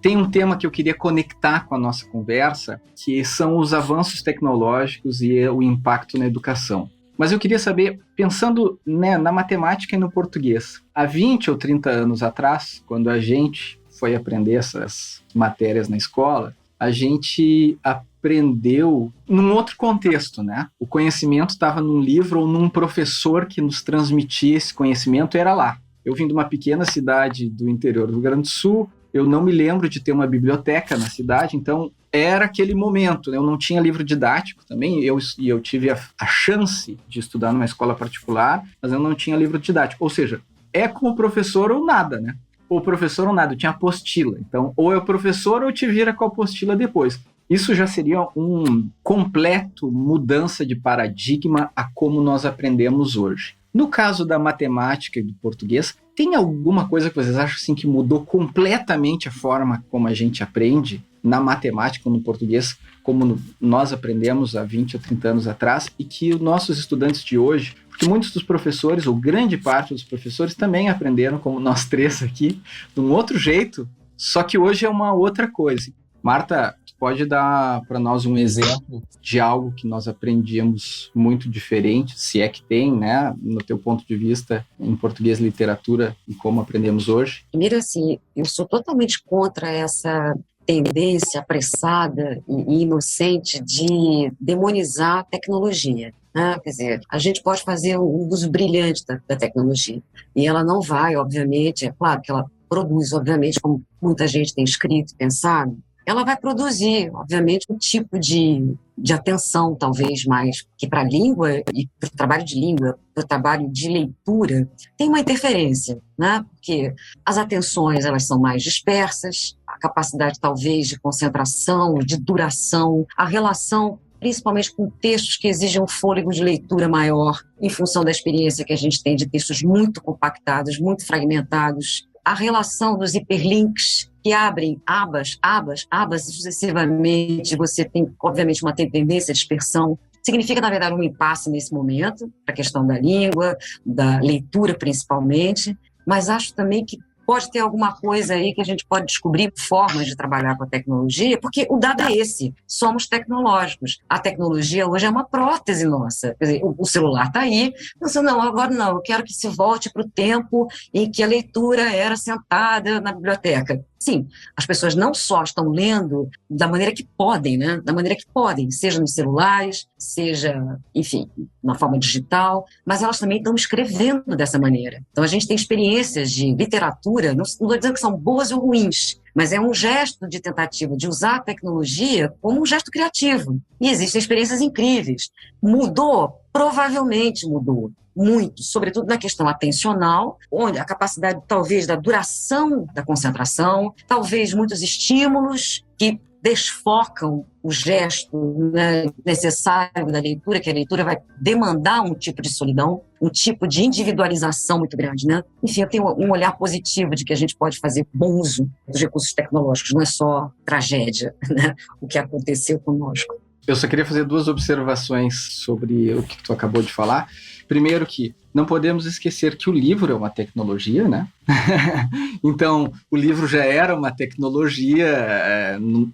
tem um tema que eu queria conectar com a nossa conversa, que são os avanços tecnológicos e o impacto na educação. Mas eu queria saber, pensando, né, na matemática e no português, há 20 ou 30 anos atrás, quando a gente foi aprender essas matérias na escola, a gente aprendeu num outro contexto, né? O conhecimento estava num livro ou num professor que nos transmitia esse conhecimento, era lá. Eu vim de uma pequena cidade do interior do Rio Grande do Sul, eu não me lembro de ter uma biblioteca na cidade, então era aquele momento, né? Eu não tinha livro didático também, eu tive a chance de estudar numa escola particular, mas eu não tinha livro didático, ou seja, é com o professor ou nada, né? Ou professor ou nada, eu tinha apostila, então ou é o professor ou te vira com a apostila depois. Isso já seria um completo mudança de paradigma a como nós aprendemos hoje. No caso da matemática e do português, tem alguma coisa que vocês acham assim, que mudou completamente a forma como a gente aprende na matemática ou no português, como nós aprendemos há 20 ou 30 anos atrás, e que os nossos estudantes de hoje, porque muitos dos professores, ou grande parte dos professores, também aprenderam, como nós três aqui, de um outro jeito, só que hoje é uma outra coisa. Marta, tu pode dar para nós um exemplo de algo que nós aprendíamos muito diferente, se é que tem, né, no teu ponto de vista, em português e literatura, e como aprendemos hoje? Primeiro, assim, eu sou totalmente contra essa tendência apressada e inocente de demonizar a tecnologia. Quer dizer, a gente pode fazer um uso brilhante da tecnologia, e ela não vai, obviamente, é claro que ela produz, obviamente, como muita gente tem escrito e pensado, ela vai produzir, obviamente, um tipo de atenção, talvez mais, que para a língua e para o trabalho de língua, para o trabalho de leitura, tem uma interferência, né? Porque as atenções, elas são mais dispersas, a capacidade, talvez, de concentração, de duração, a relação, principalmente com textos que exigem um fôlego de leitura maior, em função da experiência que a gente tem de textos muito compactados, muito fragmentados, a relação dos hiperlinks que abrem abas sucessivamente, você tem, obviamente, uma tendência à dispersão. Significa, na verdade, um impasse nesse momento, a questão da língua, da leitura principalmente, mas acho também que pode ter alguma coisa aí que a gente pode descobrir formas de trabalhar com a tecnologia, porque o dado é esse, somos tecnológicos. A tecnologia hoje é uma prótese nossa. Quer dizer, o celular está aí, pensando, não, agora não, eu quero que se volte para o tempo em que a leitura era sentada na biblioteca. Sim, as pessoas não só estão lendo da maneira que podem, né? Da maneira que podem, seja nos celulares, seja, enfim, na forma digital, mas elas também estão escrevendo dessa maneira. Então a gente tem experiências de literatura, não estou dizendo que são boas ou ruins, mas é um gesto de tentativa de usar a tecnologia como um gesto criativo. E existem experiências incríveis. Mudou? Provavelmente mudou. Muito, sobretudo na questão atencional, onde a capacidade, talvez, da duração da concentração, talvez muitos estímulos que desfocam o gesto, né, necessário da leitura, que a leitura vai demandar um tipo de solidão, um tipo de individualização muito grande, né? Enfim, eu tenho um olhar positivo de que a gente pode fazer bom uso dos recursos tecnológicos, não é só tragédia, né, o que aconteceu conosco. Eu só queria fazer duas observações sobre o que tu acabou de falar. Primeiro que não podemos esquecer que o livro é uma tecnologia, né? Então, o livro já era uma tecnologia,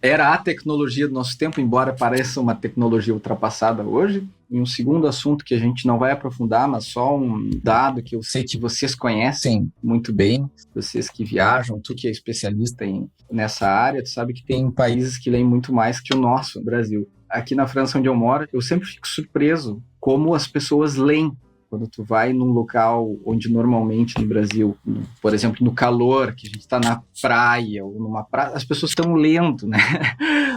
era a tecnologia do nosso tempo, embora pareça uma tecnologia ultrapassada hoje. E um segundo assunto que a gente não vai aprofundar, mas só um dado que eu sei que vocês conhecem muito bem, vocês que viajam, tu que é especialista nessa área, tu sabe que tem países que leem muito mais que o nosso, o Brasil. Aqui na França, onde eu moro, eu sempre fico surpreso como as pessoas leem. Quando tu vai num local onde normalmente no Brasil, por exemplo, no calor, que a gente está na praia ou numa praia, as pessoas estão lendo, né?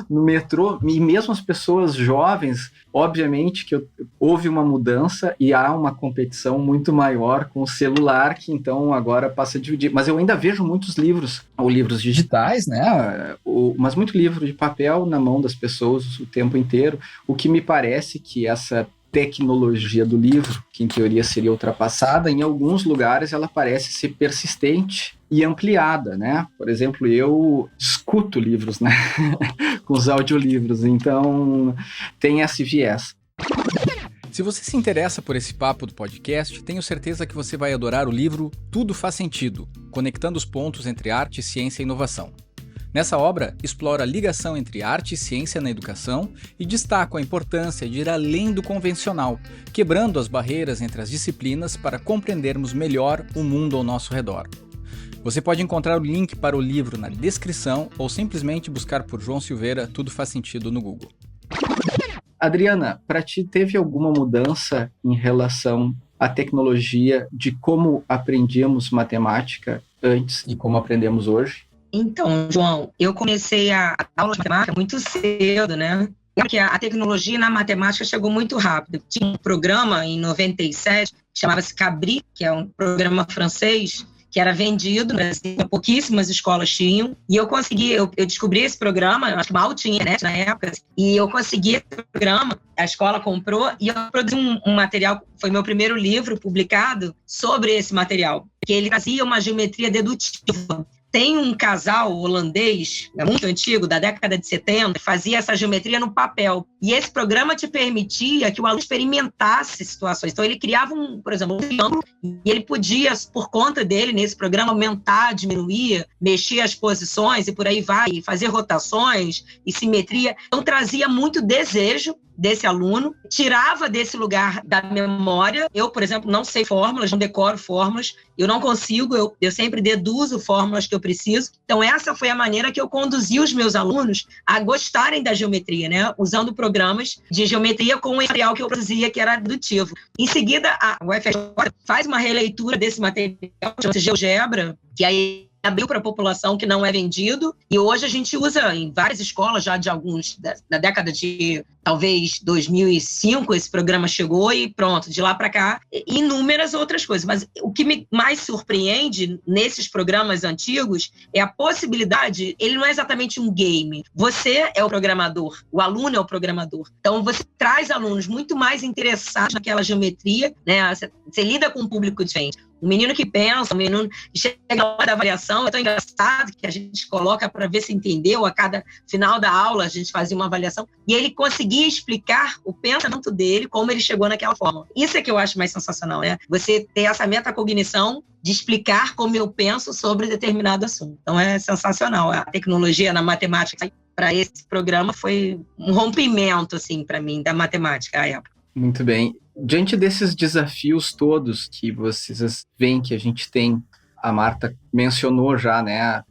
No metrô, e mesmo as pessoas jovens, obviamente que houve uma mudança e há uma competição muito maior com o celular, que então agora passa a dividir. Mas eu ainda vejo muitos livros, ou livros digitais, né? Mas muito livro de papel na mão das pessoas o tempo inteiro, o que me parece que essa tecnologia do livro, que em teoria seria ultrapassada, em alguns lugares ela parece ser persistente e ampliada, né? Por exemplo, eu escuto livros, né? Com os audiolivros, então tem esse viés. Se você se interessa por esse papo do podcast, tenho certeza que você vai adorar o livro Tudo Faz Sentido, conectando os pontos entre arte, ciência e inovação. Nessa obra, explora a ligação entre arte e ciência na educação e destaca a importância de ir além do convencional, quebrando as barreiras entre as disciplinas para compreendermos melhor o mundo ao nosso redor. Você pode encontrar o link para o livro na descrição ou simplesmente buscar por João Silveira Tudo Faz Sentido no Google. Adriana, para ti teve alguma mudança em relação à tecnologia de como aprendíamos matemática antes e como aprendemos hoje? Então, João, eu comecei a aula de matemática muito cedo, né? Porque a tecnologia na matemática chegou muito rápido. Tinha um programa em 97, que chamava-se Cabri, que é um programa francês, que era vendido no Brasil, pouquíssimas escolas tinham, e eu descobri esse programa, acho que mal tinha internet na época, e eu consegui esse programa, a escola comprou, e eu produzi um material, foi meu primeiro livro publicado sobre esse material, que ele trazia uma geometria dedutiva. Tem um casal holandês, muito antigo, da década de 70, que fazia essa geometria no papel. E esse programa te permitia que o aluno experimentasse situações. Então, ele criava, por exemplo, um triângulo, e ele podia, por conta dele, nesse programa, aumentar, diminuir, mexer as posições e por aí vai, e fazer rotações e simetria. Então, trazia muito desejo desse aluno, tirava desse lugar da memória. Eu, por exemplo, não sei fórmulas, não decoro fórmulas, eu não consigo, eu sempre deduzo fórmulas que eu preciso. Então, essa foi a maneira que eu conduzi os meus alunos a gostarem da geometria, né? Usando programas de geometria com o material que eu produzia, que era dedutivo. Em seguida, a UFRJ faz uma releitura desse material, chama-se GeoGebra, que aí abriu para a população, que não é vendido, e hoje a gente usa em várias escolas já de da década de talvez 2005, esse programa chegou e pronto, de lá para cá, inúmeras outras coisas. Mas o que me mais surpreende nesses programas antigos é a possibilidade, ele não é exatamente um game, você é o programador, o aluno é o programador. Então você traz alunos muito mais interessados naquela geometria, né? Você lida com um público diferente. Um menino que pensa, um menino que chega na hora da avaliação, é tão engraçado que a gente coloca para ver se entendeu, a cada final da aula a gente fazia uma avaliação, e ele conseguia explicar o pensamento dele, como ele chegou naquela forma. Isso é que eu acho mais sensacional, né? Você ter essa metacognição de explicar como eu penso sobre determinado assunto. Então é sensacional. A tecnologia na matemática para esse programa foi um rompimento, assim, para mim, da matemática à época. Muito bem. Diante desses desafios todos que vocês veem que a gente tem, a Marta mencionou já, né,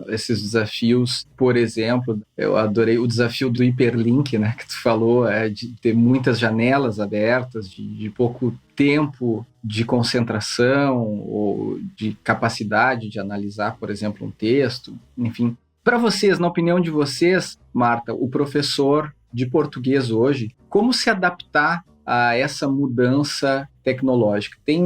esses desafios, por exemplo, eu adorei o desafio do hiperlink, né, que tu falou, de ter muitas janelas abertas, de pouco tempo de concentração ou de capacidade de analisar, por exemplo, um texto, enfim. Para vocês, na opinião de vocês, Marta, o professor de português hoje, como se adaptar a essa mudança tecnológica? Tem,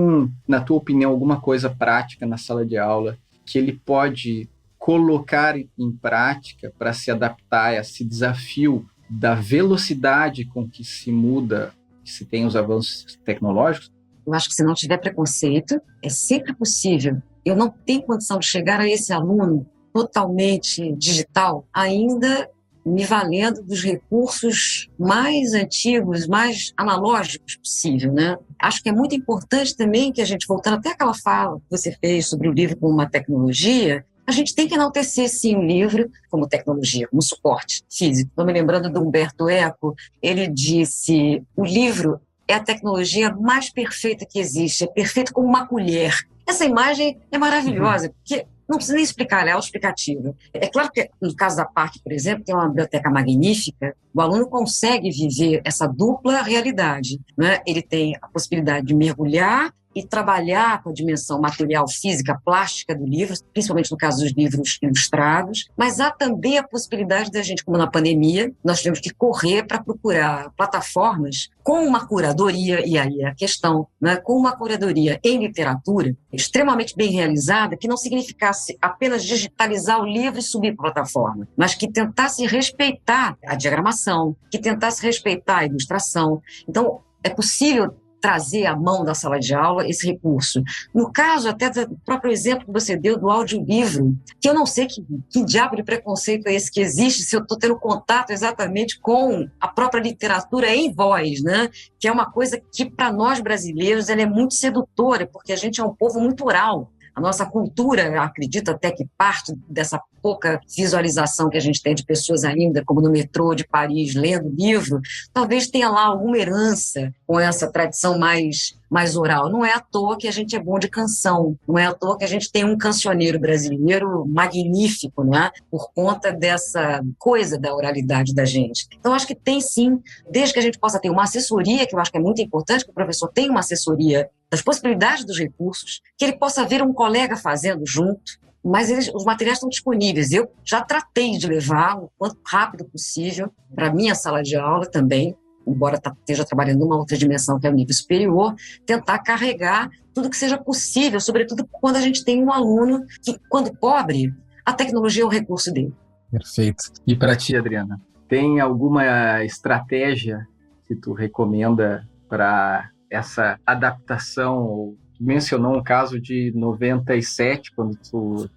na tua opinião, alguma coisa prática na sala de aula que ele pode colocar em prática para se adaptar a esse desafio da velocidade com que se muda, que se tem os avanços tecnológicos? Eu acho que se não tiver preconceito, é sempre possível. Eu não tenho condição de chegar a esse aluno totalmente digital, ainda me valendo dos recursos mais antigos, mais analógicos possível, né? Acho que é muito importante também que a gente, voltando até aquela fala que você fez sobre o livro como uma tecnologia, a gente tem que enaltecer, sim, o livro como tecnologia, como suporte físico. Estou me lembrando do Humberto Eco, ele disse, o livro é a tecnologia mais perfeita que existe, é perfeito como uma colher. Essa imagem é maravilhosa, porque não precisa nem explicar, ela é autoexplicativa. É claro que, no caso da PAC, por exemplo, tem uma biblioteca magnífica, o aluno consegue viver essa dupla realidade, né? Ele tem a possibilidade de mergulhar e trabalhar com a dimensão material, física, plástica do livro, principalmente no caso dos livros ilustrados, mas há também a possibilidade da gente, como na pandemia, nós tivemos que correr para procurar plataformas com uma curadoria, e aí é a questão, né, com uma curadoria em literatura extremamente bem realizada, que não significasse apenas digitalizar o livro e subir para a plataforma, mas que tentasse respeitar a diagramação, que tentasse respeitar a ilustração. Então, é possível trazer à mão da sala de aula esse recurso. No caso, até do próprio exemplo que você deu do audiolivro, que eu não sei que diabo de preconceito é esse que existe, se eu estou tendo contato exatamente com a própria literatura em voz, né? Que é uma coisa que, para nós brasileiros, ela é muito sedutora, porque a gente é um povo muito oral. A nossa cultura, eu acredito até que parte dessa pouca visualização que a gente tem de pessoas ainda, como no metrô de Paris, lendo livro, talvez tenha lá alguma herança com essa tradição mais oral. Não é à toa que a gente é bom de canção, não é à toa que a gente tem um cancioneiro brasileiro magnífico, né? Por conta dessa coisa da oralidade da gente. Então, acho que tem sim, desde que a gente possa ter uma assessoria, que eu acho que é muito importante, que o professor tenha uma assessoria das possibilidades dos recursos, que ele possa ver um colega fazendo junto, mas os materiais estão disponíveis. Eu já tratei de levar o quanto rápido possível para a minha sala de aula também, embora esteja trabalhando numa outra dimensão que é o nível superior, tentar carregar tudo que seja possível, sobretudo quando a gente tem um aluno que, quando pobre, a tecnologia é o recurso dele. Perfeito. E para ti, Adriana, tem alguma estratégia que tu recomenda para essa adaptação? Tu mencionou um caso de 97, quando tu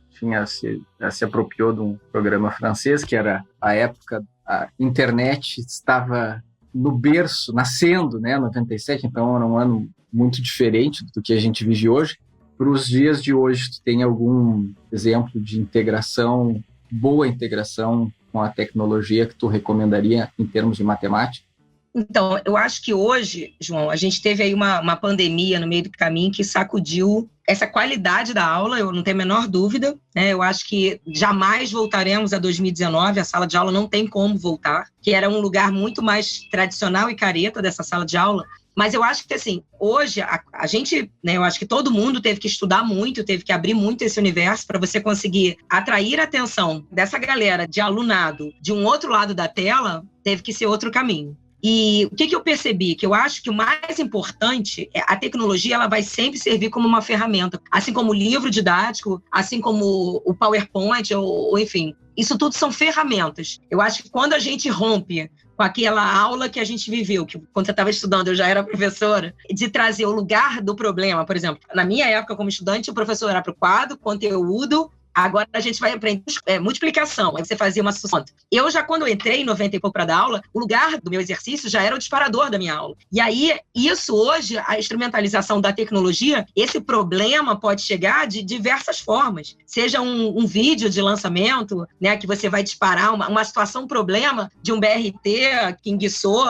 se apropriou de um programa francês, que era a época, a internet estava no berço, nascendo, né, 97, então era um ano muito diferente do que a gente vive hoje. Para os dias de hoje, tu tem algum exemplo de integração, boa integração com a tecnologia que tu recomendaria em termos de matemática? Então, eu acho que hoje, João, a gente teve aí uma pandemia no meio do caminho que sacudiu essa qualidade da aula, eu não tenho a menor dúvida, né? Eu acho que jamais voltaremos a 2019, a sala de aula não tem como voltar, que era um lugar muito mais tradicional e careta dessa sala de aula. Mas eu acho que, assim, hoje a gente, né, eu acho que todo mundo teve que estudar muito, teve que abrir muito esse universo para você conseguir atrair a atenção dessa galera de alunado de um outro lado da tela, teve que ser outro caminho. E o que eu percebi? Que eu acho que o mais importante é a tecnologia, ela vai sempre servir como uma ferramenta, assim como o livro didático, assim como o PowerPoint, ou enfim, isso tudo são ferramentas. Eu acho que quando a gente rompe com aquela aula que a gente viveu, que quando você estava estudando, eu já era professora, de trazer o lugar do problema, por exemplo, na minha época como estudante, o professor era para o quadro, conteúdo. Agora a gente vai aprender multiplicação, aí você fazia uma soma. Eu já, quando eu entrei em 90 e pouco para dar aula, o lugar do meu exercício já era o disparador da minha aula. E aí, isso hoje, a instrumentalização da tecnologia, esse problema pode chegar de diversas formas. Seja um vídeo de lançamento, né, que você vai disparar uma situação, problema de um BRT que enguiçou.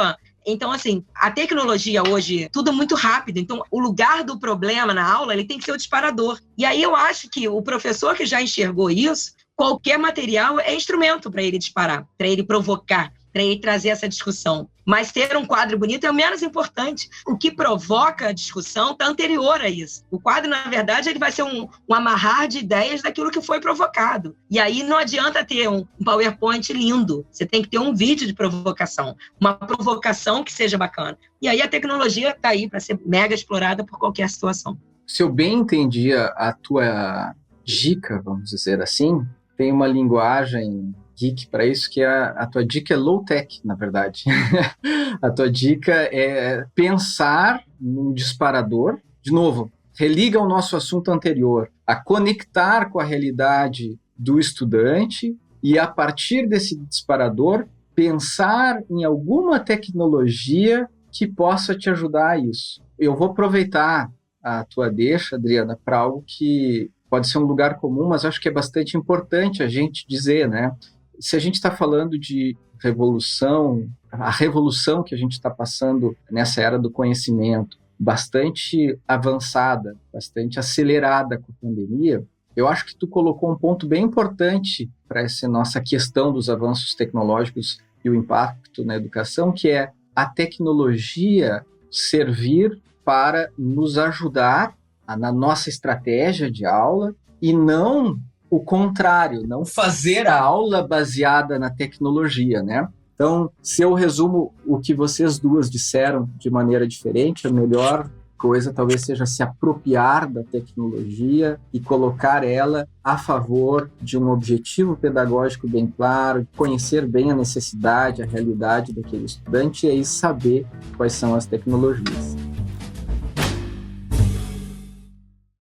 Então, assim, a tecnologia hoje, tudo muito rápido. Então, o lugar do problema na aula, ele tem que ser o disparador. E aí eu acho que o professor que já enxergou isso, qualquer material é instrumento para ele disparar, para ele provocar, para ele trazer essa discussão. Mas ter um quadro bonito é o menos importante. O que provoca a discussão está anterior a isso. O quadro, na verdade, ele vai ser um amarrar de ideias daquilo que foi provocado. E aí não adianta ter um PowerPoint lindo. Você tem que ter um vídeo de provocação. Uma provocação que seja bacana. E aí a tecnologia está aí para ser mega explorada por qualquer situação. Se eu bem entendia a tua dica, vamos dizer assim, tem uma linguagem geek para isso, que a tua dica é low-tech, na verdade. A tua dica é pensar num disparador, de novo, religa ao nosso assunto anterior, a conectar com a realidade do estudante e, a partir desse disparador, pensar em alguma tecnologia que possa te ajudar a isso. Eu vou aproveitar a tua deixa, Adriana, para algo que pode ser um lugar comum, mas acho que é bastante importante a gente dizer, né? Se a gente está falando de revolução, a revolução que a gente está passando nessa era do conhecimento, bastante avançada, bastante acelerada com a pandemia, eu acho que tu colocou um ponto bem importante para essa nossa questão dos avanços tecnológicos e o impacto na educação, que é a tecnologia servir para nos ajudar na nossa estratégia de aula e não o contrário, não fazer a aula baseada na tecnologia, né? Então, se eu resumo o que vocês duas disseram de maneira diferente, a melhor coisa talvez seja se apropriar da tecnologia e colocar ela a favor de um objetivo pedagógico bem claro, conhecer bem a necessidade, a realidade daquele estudante e aí saber quais são as tecnologias.